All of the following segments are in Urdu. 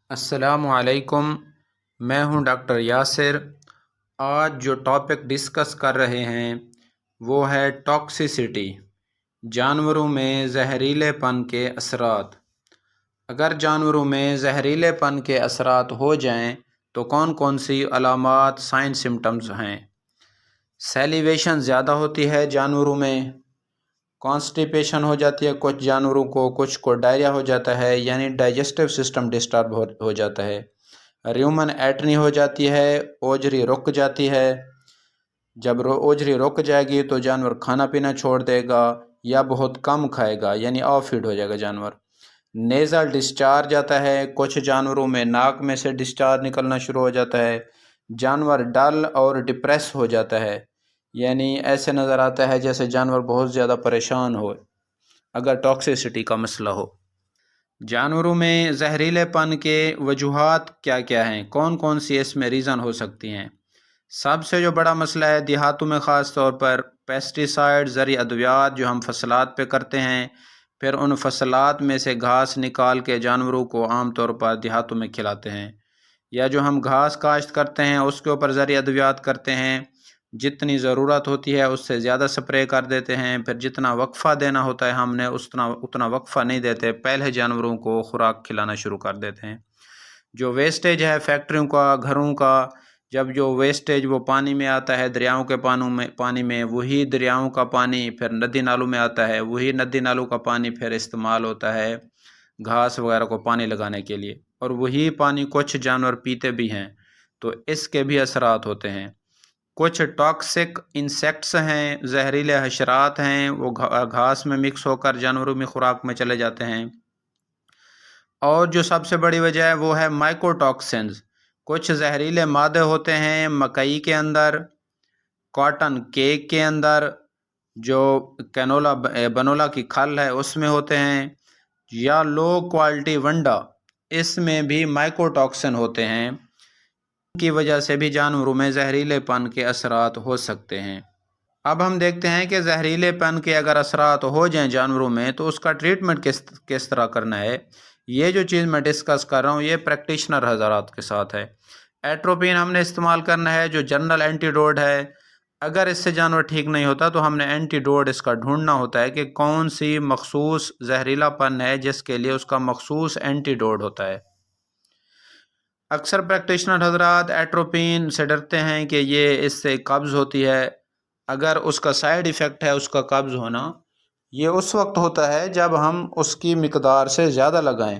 السلام علیکم، میں ہوں ڈاکٹر یاسر۔ آج جو ٹاپک ڈسکس کر رہے ہیں وہ ہے ٹاکسیسٹی، جانوروں میں زہریلے پن کے اثرات۔ اگر جانوروں میں زہریلے پن کے اثرات ہو جائیں تو کون کون سی علامات سائن سمٹمز ہیں؟ سیلیویشن زیادہ ہوتی ہے جانوروں میں، کانسٹیپیشن ہو جاتی ہے کچھ جانوروں کو، کچھ کو ڈائریا ہو جاتا ہے یعنی ڈائجسٹو سسٹم ڈسٹرب ہو جاتا ہے، ریومن ایٹنی ہو جاتی ہے، اوجری رک جاتی ہے۔ جب اوجری رک جائے گی تو جانور کھانا پینا چھوڑ دے گا یا بہت کم کھائے گا یعنی آف فیڈ ہو جائے گا جانور۔ نیزل ڈسچارج آتا ہے، کچھ جانوروں میں ناک میں سے ڈسچارج نکلنا شروع ہو جاتا ہے، جانور ڈل اور ڈپریس ہو جاتا ہے، یعنی ایسے نظر آتا ہے جیسے جانور بہت زیادہ پریشان ہو اگر ٹاکسیسٹی کا مسئلہ ہو۔ جانوروں میں زہریلے پن کے وجوہات کیا کیا ہیں، کون کون سی اس میں ریزن ہو سکتی ہیں؟ سب سے جو بڑا مسئلہ ہے دیہاتوں میں خاص طور پر پیسٹی سائڈ، زرعی ادویات جو ہم فصلات پہ کرتے ہیں، پھر ان فصلات میں سے گھاس نکال کے جانوروں کو عام طور پر دیہاتوں میں کھلاتے ہیں، یا جو ہم گھاس کاشت کرتے ہیں اس کے اوپر زرعی ادویات کرتے ہیں، جتنی ضرورت ہوتی ہے اس سے زیادہ سپرے کر دیتے ہیں، پھر جتنا وقفہ دینا ہوتا ہے ہم نے اتنا وقفہ نہیں دیتے، پہلے جانوروں کو خوراک کھلانا شروع کر دیتے ہیں۔ جو ویسٹیج ہے فیکٹریوں کا، گھروں کا، جب جو ویسٹیج وہ پانی میں آتا ہے دریاؤں کے پانی میں، وہی دریاؤں کا پانی پھر ندی نالوں میں آتا ہے، وہی ندی نالوں کا پانی پھر استعمال ہوتا ہے گھاس وغیرہ کو پانی لگانے کے لیے، اور وہی پانی کچھ جانور پیتے بھی ہیں، تو اس کے بھی اثرات ہوتے ہیں۔ کچھ ٹاکسک انسیکٹس ہیں، زہریلے حشرات ہیں، وہ گھاس میں مکس ہو کر جانوروں میں خوراک میں چلے جاتے ہیں۔ اور جو سب سے بڑی وجہ ہے وہ ہے مائکوٹاکسنز، کچھ زہریلے مادے ہوتے ہیں مکئی کے اندر، کاٹن کیک کے اندر، جو بنولا کی کھل ہے اس میں ہوتے ہیں، یا لو کوالٹی ونڈا، اس میں بھی مائکوٹاکسن ہوتے ہیں، کی وجہ سے بھی جانوروں میں زہریلے پن کے اثرات ہو سکتے ہیں۔ اب ہم دیکھتے ہیں کہ زہریلے پن کے اگر اثرات ہو جائیں جانوروں میں تو اس کا ٹریٹمنٹ کس طرح کرنا ہے، یہ جو چیز میں ڈسکس کر رہا ہوں یہ پریکٹیشنر حضرات کے ساتھ ہے۔ ایٹروپین ہم نے استعمال کرنا ہے جو جنرل اینٹی ڈوٹ ہے، اگر اس سے جانور ٹھیک نہیں ہوتا تو ہم نے اینٹی ڈوٹ اس کا ڈھونڈنا ہوتا ہے کہ کون سی مخصوص زہریلا پن ہے جس کے لیے اس کا مخصوص اینٹی ڈوٹ ہوتا ہے۔ اکثر پریکٹیشنر حضرات ایٹروپین سے ڈرتے ہیں کہ یہ اس سے قبض ہوتی ہے، اگر اس کا سائیڈ ایفیکٹ ہے اس کا قبض ہونا، یہ اس وقت ہوتا ہے جب ہم اس کی مقدار سے زیادہ لگائیں۔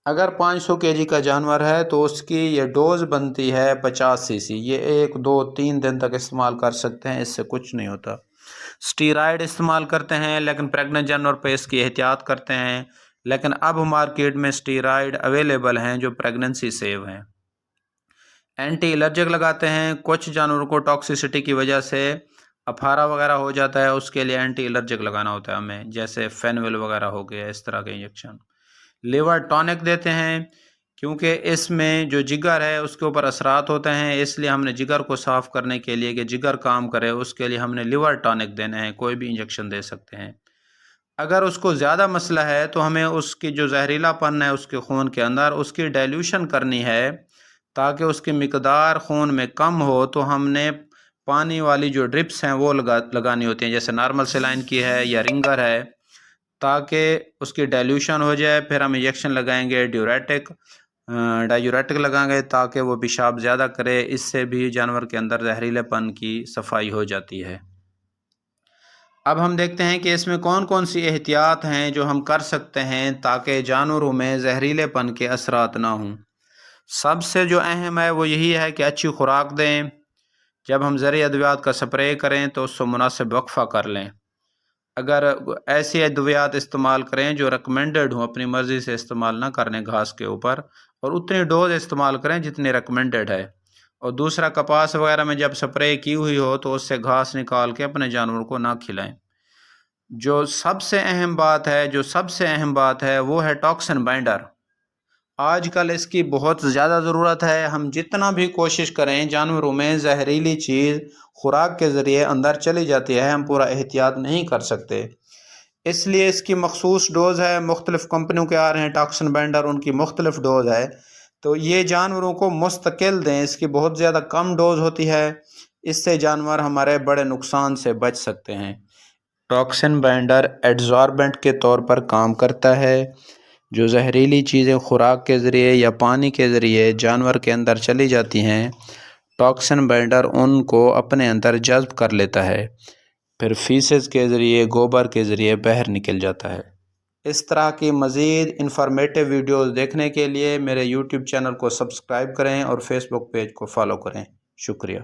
اگر 500 kg کا جانور ہے تو اس کی یہ ڈوز بنتی ہے 50 cc، یہ 1 2 3 دن تک استعمال کر سکتے ہیں، اس سے کچھ نہیں ہوتا۔ سٹیرائڈ استعمال کرتے ہیں لیکن پریگننٹ جانور پہ اس کی احتیاط کرتے ہیں، لیکن اب مارکیٹ میں سٹیرائڈ اویلیبل ہیں جو پریگننسی سیو ہیں۔ اینٹی الرجک لگاتے ہیں، کچھ جانوروں کو ٹاکسیسٹی کی وجہ سے افارا وغیرہ ہو جاتا ہے، اس کے لیے اینٹی الرجک لگانا ہوتا ہے ہمیں، جیسے فینول وغیرہ ہو گیا، اس طرح کے انجیکشن۔ لیور ٹونک دیتے ہیں کیونکہ اس میں جو جگر ہے اس کے اوپر اثرات ہوتے ہیں، اس لیے ہم نے جگر کو صاف کرنے کے لیے کہ جگر کام کرے اس کے لیے ہم نے لیور ٹونک دینے ہیں، کوئی بھی انجیکشن دے سکتے ہیں۔ اگر اس کو زیادہ مسئلہ ہے تو ہمیں اس کی جو زہریلا پن ہے اس کے خون کے اندر اس کی ڈائلیوشن کرنی ہے تاکہ اس کی مقدار خون میں کم ہو، تو ہم نے پانی والی جو ڈرپس ہیں وہ لگانی ہوتی ہیں، جیسے نارمل سیلائن کی ہے یا رنگر ہے، تاکہ اس کی ڈائلیوشن ہو جائے۔ پھر ہم انجیکشن لگائیں گے ڈائیوریٹک لگائیں گے تاکہ وہ پیشاب زیادہ کرے، اس سے بھی جانور کے اندر زہریلے پن کی صفائی ہو جاتی ہے۔ اب ہم دیکھتے ہیں کہ اس میں کون کون سی احتیاط ہیں جو ہم کر سکتے ہیں تاکہ جانوروں میں زہریلے پن کے اثرات نہ ہوں۔ سب سے جو اہم ہے وہ یہی ہے کہ اچھی خوراک دیں، جب ہم زرعی ادویات کا سپرے کریں تو اس سے مناسب وقفہ کر لیں، اگر ایسی ادویات استعمال کریں جو ریکمینڈڈ ہوں، اپنی مرضی سے استعمال نہ کریں گھاس کے اوپر، اور اتنی ڈوز استعمال کریں جتنی ریکمینڈڈ ہے۔ اور دوسرا، کپاس وغیرہ میں جب سپرے کی ہوئی ہو تو اس سے گھاس نکال کے اپنے جانور کو نہ کھلائیں۔ جو سب سے اہم بات ہے وہ ہے ٹاکسن بائنڈر۔ آج کل اس کی بہت زیادہ ضرورت ہے، ہم جتنا بھی کوشش کریں جانوروں میں زہریلی چیز خوراک کے ذریعے اندر چلی جاتی ہے، ہم پورا احتیاط نہیں کر سکتے، اس لیے اس کی مخصوص ڈوز ہے، مختلف کمپنیوں کے آ رہے ہیں ٹاکسن بائنڈر، ان کی مختلف ڈوز ہے، تو یہ جانوروں کو مستقل دیں، اس کی بہت زیادہ کم ڈوز ہوتی ہے، اس سے جانور ہمارے بڑے نقصان سے بچ سکتے ہیں۔ ٹاکسن بائنڈر ایڈزاربنٹ کے طور پر کام کرتا ہے، جو زہریلی چیزیں خوراک کے ذریعے یا پانی کے ذریعے جانور کے اندر چلی جاتی ہیں، ٹاکسن بائنڈر ان کو اپنے اندر جذب کر لیتا ہے، پھر فیسز کے ذریعے، گوبر کے ذریعے باہر نکل جاتا ہے۔ اس طرح کی مزید انفارمیٹیو ویڈیوز دیکھنے کے لیے میرے یوٹیوب چینل کو سبسکرائب کریں اور فیس بک پیج کو فالو کریں۔ شکریہ۔